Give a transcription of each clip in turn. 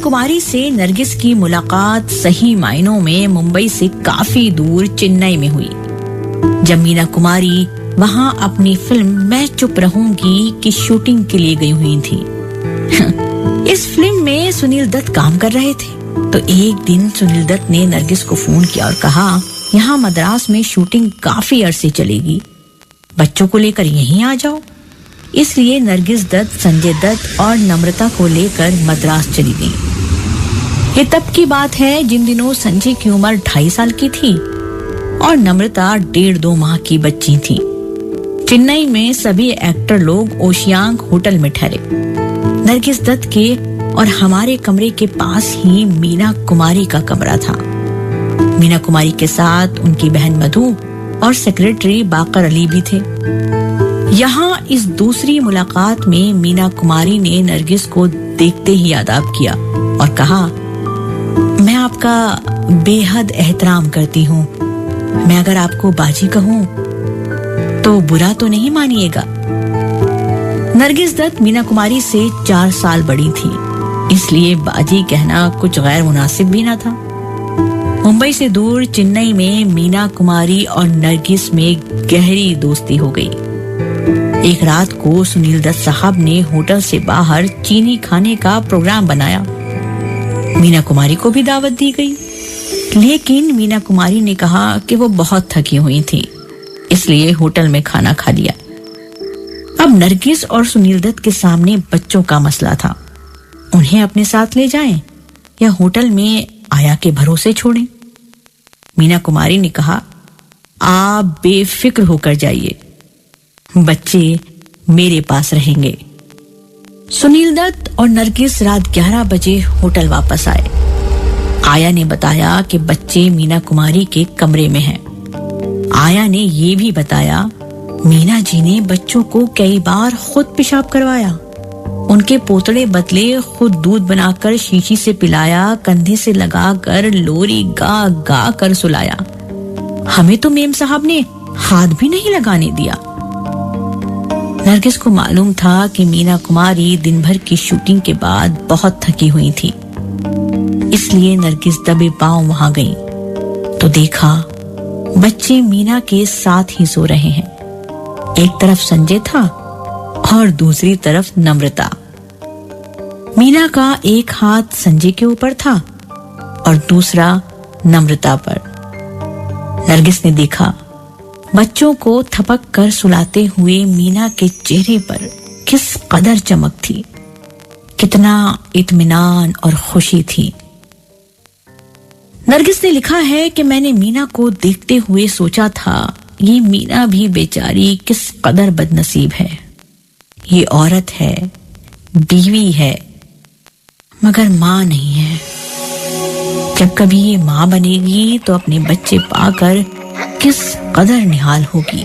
कुमारी से नरगिस की मुलाकात सही मायनों में मुंबई से काफी दूर चेन्नई में हुई, जब मीना कुमारी वहां अपनी फिल्म मैं चुप रहूंगी की शूटिंग के लिए गई हुई थी। इस फिल्म में सुनील दत्त काम कर रहे थे, तो एक दिन सुनील दत्त ने नरगिस को फोन किया और कहा, यहाँ मद्रास में शूटिंग काफी अरसे चलेगी, बच्चों को लेकर यहीं आ जाओ। इसलिए नरगिस दत्त, संजय दत्त और नम्रता को लेकर मद्रास चली गई। ये तब की बात है जिन दिनों संजय की उम्र 2.5 साल की थी और नम्रता 1.5-2 माह की बच्ची थी। चेन्नई में सभी एक्टर लोग ओशियांग होटल में ठहरे। नरगिस दत्त के और हमारे कमरे के पास ही मीना कुमारी का कमरा था। मीना कुमारी के साथ उनकी बहन मधु और सेक्रेटरी बाकर अली भी थे। यहाँ इस दूसरी मुलाकात में मीना कुमारी ने नरगिस को देखते ही आदाब किया और कहा, मैं आपका बेहद एहतराम करती हूँ। मैं अगर आपको बाजी कहूँ तो बुरा तो नहीं मानिएगा। नरगिस दत्त मीना कुमारी से 4 साल बड़ी थी, इसलिए बाजी कहना कुछ गैर मुनासिब भी न था। मुंबई से दूर चेन्नई में मीना कुमारी और नरगिस में गहरी दोस्ती हो गई। एक रात को सुनील दत्त साहब ने होटल से बाहर चीनी खाने का प्रोग्राम बनाया। मीना कुमारी को भी दावत दी गई, लेकिन मीना कुमारी ने कहा कि वो बहुत थकी हुई थी, इसलिए होटल में खाना खा लिया। अब नरगिस और सुनील दत्त के सामने बच्चों का मसला था, उन्हें अपने साथ ले जाएं या होटल में आया के भरोसे छोड़ें। मीना कुमारी ने कहा, आप बेफिक्र होकर जाइए, बच्चे मेरे पास रहेंगे। सुनील दत्त और नरगिस रात 11 बजे होटल वापस आए। आया ने बताया कि बच्चे मीना कुमारी के कमरे में हैं। आया ने ये भी बताया, मीना जी ने बच्चों को कई बार खुद पेशाब करवाया, उनके पोतड़े बदले खुद दूध बनाकर शीशी से पिलाया, कंधे से लगाकर लोरी गा गा कर सुलाया। हमें तो मेम साहब ने हाथ भी नहीं लगाने दिया। नरगिस को मालूम था कि मीना कुमारी दिन भर की शूटिंग के बाद बहुत थकी हुई थी, इसलिए नरगिस दबे पांव वहां गई तो देखा बच्चे मीना के साथ ही सो रहे हैं। एक तरफ संजय था और दूसरी तरफ नम्रता। मीना का एक हाथ संजय के ऊपर था और दूसरा नम्रता पर। नरगिस ने देखा बच्चों को थपक कर सुलाते हुए मीना के चेहरे पर किस कदर चमक थी, कितना इत्मीनान और खुशी थी। नरगिस ने लिखा है कि मैंने मीना को देखते हुए सोचा था, ये मीना भी बेचारी किस कदर बदनसीब है। ये औरत है, बीवी है, मगर मां नहीं है। जब कभी ये मां बनेगी तो अपने बच्चे पाकर किस कदर निहाल होगी।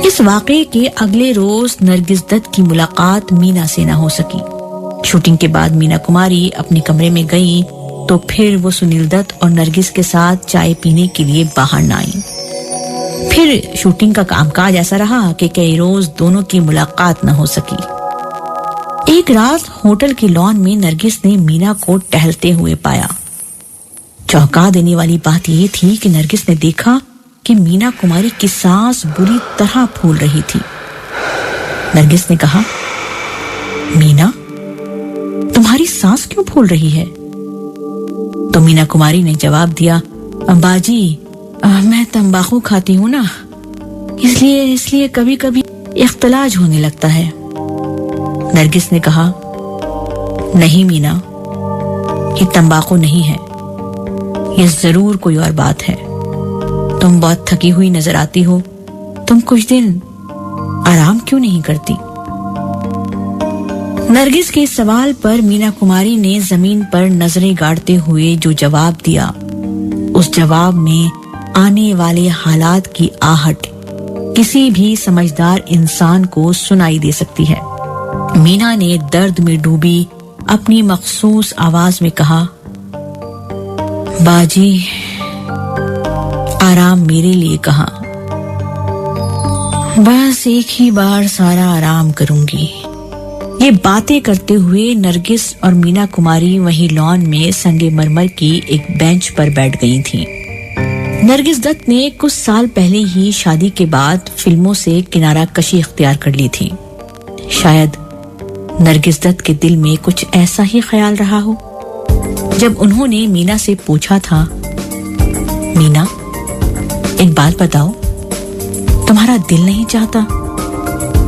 इस वाकये के अगले रोज नरगिस दत्त की मुलाकात मीना से न हो सकी। शूटिंग के बाद मीना कुमारी अपने कमरे में गई तो फिर वो सुनील दत्त और नरगिस के साथ चाय पीने के लिए बाहर न आई। फिर शूटिंग का कामकाज ऐसा रहा कि कई रोज दोनों की मुलाकात न हो सकी। एक रात होटल की लॉन में नरगिस ने मीना को टहलते हुए पाया। चौंका देने वाली बात यह थी कि नरगिस ने देखा कि मीना कुमारी की सांस बुरी तरह फूल रही थी। नरगिस ने कहा, मीना, तुम्हारी सांस क्यों फूल रही है? तो मीना कुमारी ने जवाब दिया, बाजी, मैं तंबाकू खाती हूँ ना, इसलिए कभी कभी इख्तिलाज होने लगता है। नरगिस ने कहा, नहीं मीना, ये तंबाकू नहीं है, ये जरूर कोई और बात है। तुम बहुत थकी हुई नजर आती हो, तुम कुछ दिन आराम क्यों नहीं करती? नरगिस के सवाल पर मीना कुमारी ने जमीन पर नजरें गाड़ते हुए जो जवाब दिया, उस जवाब में आने वाले हालात की आहट किसी भी समझदार इंसान को सुनाई दे सकती है। मीना ने दर्द में डूबी अपनी मखसूस आवाज में कहा, बाजी, आराम मेरे लिए कहाँ, बस एक ही बार सारा आराम करूंगी, ये बातें करते हुए नरगिस और मीना कुमारी वहीं लॉन में संगमरमर की एक बेंच पर बैठ गई थीं। नरगिस दत्त ने कुछ साल पहले ही शादी के बाद फिल्मों से किनारा कशी इख्तियार कर ली थी। शायद नरगिस दत्त के दिल में कुछ ऐसा ही ख्याल रहा हो। जब उन्होंने मीना से पूछा था, मीना, एक बात बताओ, तुम्हारा दिल नहीं चाहता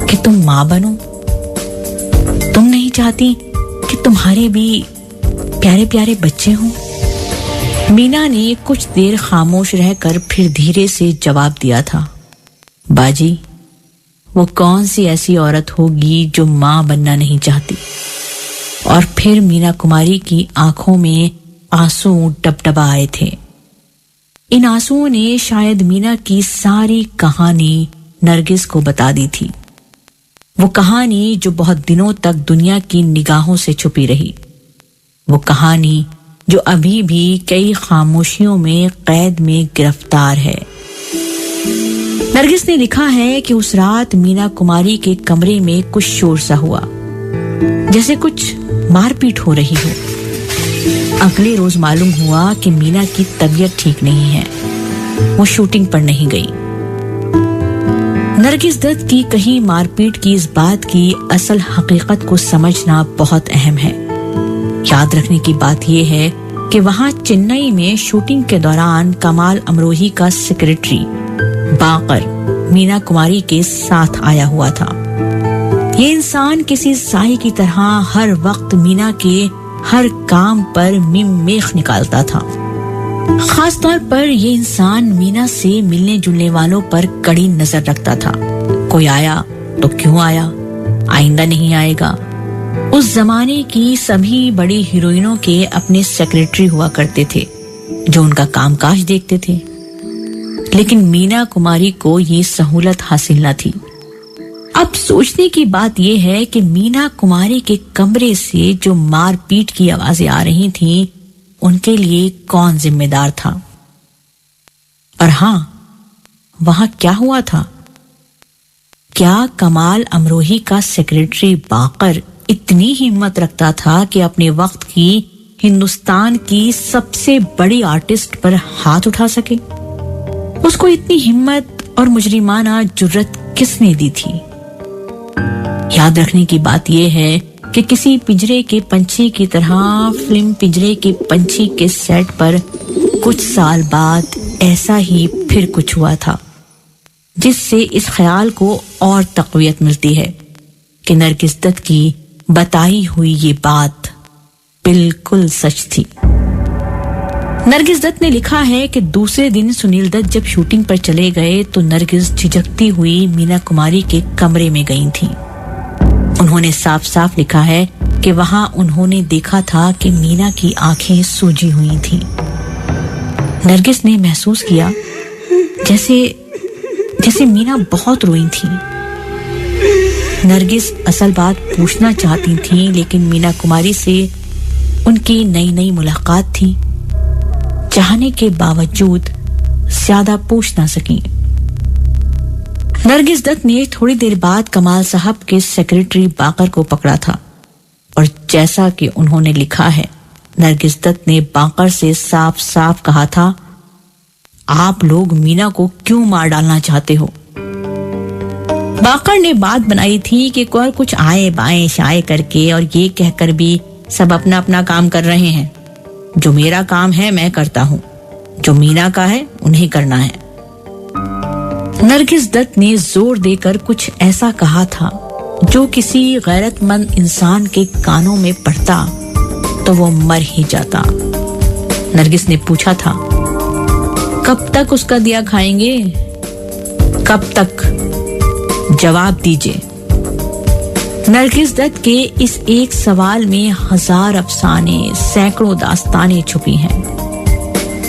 कि तुम मां बनो? तुम नहीं चाहती कि तुम्हारे भी प्यारे प्यारे बच्चे हों? मीना ने कुछ देर खामोश रहकर फिर धीरे से जवाब दिया था, बाजी, वो कौन सी ऐसी औरत होगी जो मां बनना नहीं चाहती? और फिर मीना कुमारी की आंखों में आंसू डबडबा आए थे। इन आंसुओं ने शायद मीना की सारी कहानी नरगिस को बता दी थी। वो कहानी जो बहुत दिनों तक दुनिया की निगाहों से छुपी रही। वो कहानी जो अभी भी कई खामोशियों में कैद में गिरफ्तार है। नरगिस ने लिखा है कि उस रात मीना कुमारी के कमरे में कुछ शोर सा हुआ, जैसे कुछ मारपीट हो रही हो। अगले रोज मालूम हुआ कि मीना की तबीयत ठीक नहीं है, वो शूटिंग पर नहीं गई। नरगिस दत्त की कहीं मारपीट की इस बात की असल हकीकत को समझना बहुत अहम है। याद रखने की बात यह है कि वहां चेन्नई में शूटिंग के दौरान कमाल अमरोही का सेक्रेटरी बाकर मीना कुमारी के साथ आया हुआ था। ये इंसान किसी साई की तरह हर वक्त मीना के हर काम पर मेख निकालता था। खास तौर पर ये इंसान मीना से मिलने जुलने वालों पर कड़ी नजर रखता था। कोई आया तो क्यों आया, आइंदा नहीं आएगा। उस जमाने की सभी बड़ी हीरोइनों के अपने सेक्रेटरी हुआ करते थे जो उनका कामकाज देखते थे, लेकिन मीना कुमारी को ये सहूलत हासिल न थी। अब सोचने की बात यह है कि मीना कुमारी के कमरे से जो मारपीट की आवाजें आ रही थीं, उनके लिए कौन जिम्मेदार था? और हां, वहां क्या हुआ था? क्या कमाल अमरोही का सेक्रेटरी बाकर इतनी हिम्मत रखता था कि अपने वक्त की हिंदुस्तान की सबसे बड़ी आर्टिस्ट पर हाथ उठा सके? उसको इतनी हिम्मत और मुजरिमाना जुर्रत किसने दी थी? याद रखने की बात यह है कि किसी पिंजरे के पंछी की तरह फिल्म पिंजरे के पंछी के सेट पर कुछ साल बाद ऐसा ही फिर कुछ हुआ था, जिससे इस ख्याल को और तक़वियत मिलती है कि नरगिस दत्त की बताई हुई ये बात बिल्कुल सच थी। नरगिस दत्त ने लिखा है कि दूसरे दिन सुनील दत्त जब शूटिंग पर चले गए तो नरगिस झिझकती हुई मीना कुमारी के कमरे में गई थी। उन्होंने साफ साफ लिखा है कि वहां उन्होंने देखा था कि मीना की आंखें सूजी हुई थीं। नरगिस ने महसूस किया जैसे मीना बहुत रोई थी। नरगिस असल बात पूछना चाहती थी, लेकिन मीना कुमारी से उनकी नई नई मुलाकात थी। चाहने के बावजूद ज्यादा पूछ ना सकी। नरगिस दत्त ने थोड़ी देर बाद कमाल साहब के सेक्रेटरी बाकर को पकड़ा था और जैसा कि उन्होंने लिखा है, नरगिस दत्त ने बाकर से साफ साफ कहा था, आप लोग मीना को क्यों मार डालना चाहते हो? बाकर ने बात बनाई थी कि कोई कुछ आए बाएं शाए करके और ये कहकर भी सब अपना अपना काम कर रहे हैं। जो मेरा काम है मैं करता हूं, जो मीना का है उन्हें करना है। नरगिस दत्त ने जोर देकर कुछ ऐसा कहा था जो किसी गैरतमंद इंसान के कानों में पड़ता तो वो मर ही जाता। नरगिस ने पूछा था, कब तक उसका दिया खाएंगे? कब तक? जवाब दीजिए। नरगिस दत्त के इस एक सवाल में हजार अफसाने, सैकड़ों दास्तानें छुपी हैं।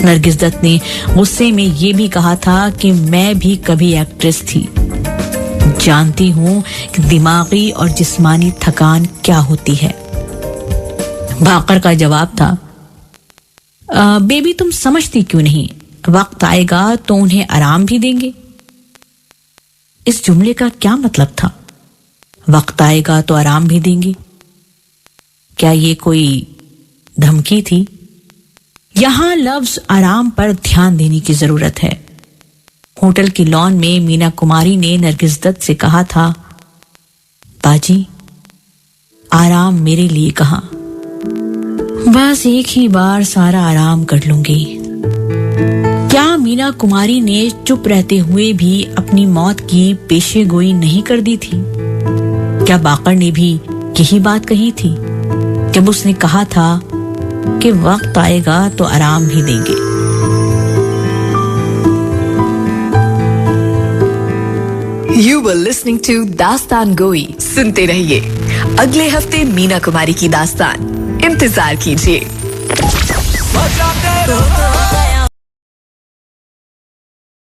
नरगिस दत्त ने गुस्से में ये भी कहा था कि मैं भी कभी एक्ट्रेस थी, जानती हूं कि दिमागी और जिस्मानी थकान क्या होती है। बाकर का जवाब था, बेबी तुम समझती क्यों नहीं, वक्त आएगा तो उन्हें आराम भी देंगे। इस जुमले का क्या मतलब था? वक्त आएगा तो आराम भी देंगे। क्या ये कोई धमकी थी? यहां लफ्ज आराम पर ध्यान देने की जरूरत है। होटल की लॉन में मीना कुमारी ने नरगिस दत्त से कहा था, बाजी आराम मेरे लिए कहा, बस एक ही बार सारा आराम कर लूंगी। क्या मीना कुमारी ने चुप रहते हुए भी अपनी मौत की पेशेगोई नहीं कर दी थी? क्या बाकर ने भी यही बात कही थी जब उसने कहा था कि वक्त आएगा तो आराम भी देंगे? You were listening to दास्तान गोई। सुनते रहिए अगले हफ्ते मीना कुमारी की दास्तान। इंतजार कीजिए।